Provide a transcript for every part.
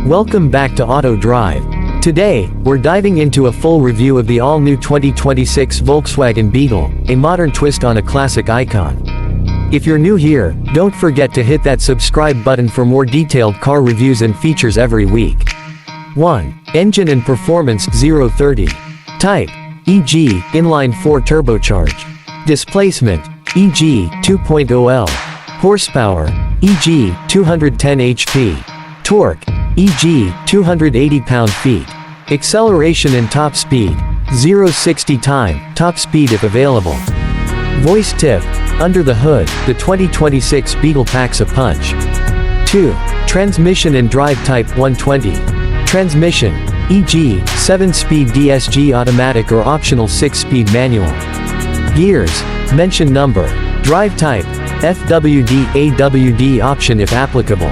Welcome back to Auto Drive. Today, we're diving into a full review of the all-new 2026 Volkswagen Beetle, a modern twist on a classic icon. If you're new here, don't forget to hit that subscribe button for more detailed car reviews and features every week. 1. Engine and performance 0-30. Type, e.g., inline-4 turbocharged. Displacement, e.g., 2.0L. Horsepower, e.g., 210 HP. Torque, e.g., 280 pound-feet. Acceleration and top speed, 0-60 time, top speed if available. Voice tip, under the hood, the 2026 Beetle packs a punch. 2. Transmission and drive type 120. Transmission, e.g., 7-speed DSG automatic or optional 6-speed manual. Gears, mention number. Drive type, FWD AWD option if applicable.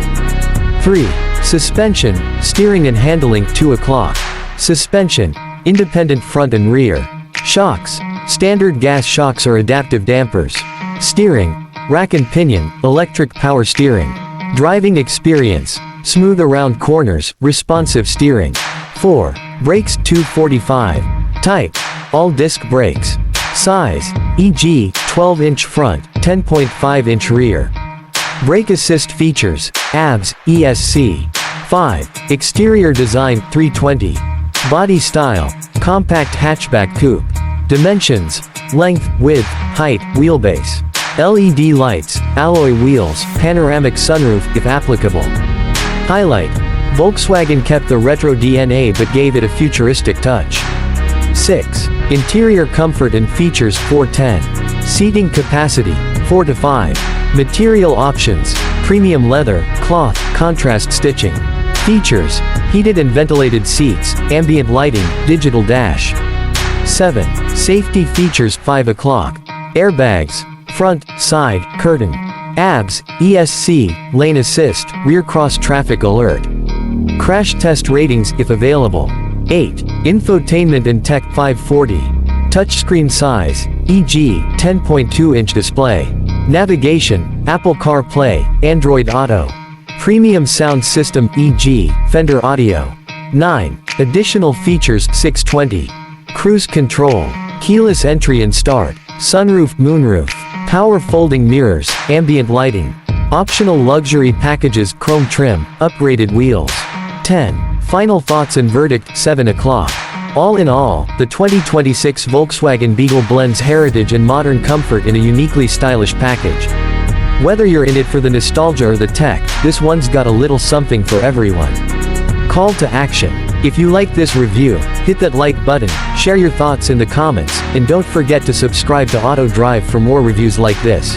3. Suspension, steering and handling 2 o'clock. Suspension, independent front and rear. Shocks, standard gas shocks or adaptive dampers. Steering, rack and pinion, electric power steering. Driving experience, smooth around corners, responsive steering. 4. Brakes 245. Type, all disc brakes. Size, e.g., 12-inch front, 10.5-inch rear. Brake assist features, ABS, ESC. 5. Exterior design 320. Body style, compact hatchback coupe. Dimensions, length, width, height, wheelbase. LED lights, alloy wheels, panoramic sunroof if applicable. Highlight, Volkswagen kept the retro DNA but gave it a futuristic touch. 6. Interior comfort and features 410. Seating capacity, 4-5. Material options, premium leather, cloth, contrast stitching. Features, heated and ventilated seats, ambient lighting, digital dash. 7. Safety features 5 o'clock. Airbags, front, side, curtain. ABS, ESC, lane assist, rear cross traffic alert. Crash test ratings if available. 8. Infotainment and tech 540. Touchscreen size, e.g., 10.2-inch display. Navigation, Apple CarPlay, Android Auto. Premium sound system e.g., Fender Audio. 9. Additional features 620. Cruise control, keyless entry and start, sunroof moonroof, power folding mirrors, ambient lighting. Optional luxury packages chrome trim, upgraded wheels. 10. Final thoughts and verdict 7 o'clock. All in all, the 2026 Volkswagen Beetle blends heritage and modern comfort in a uniquely stylish package. Whether you're in it for the nostalgia or the tech, this one's got a little something for everyone. Call to action. If you like this review, hit that like button, share your thoughts in the comments, and don't forget to subscribe to Auto Drive for more reviews like this.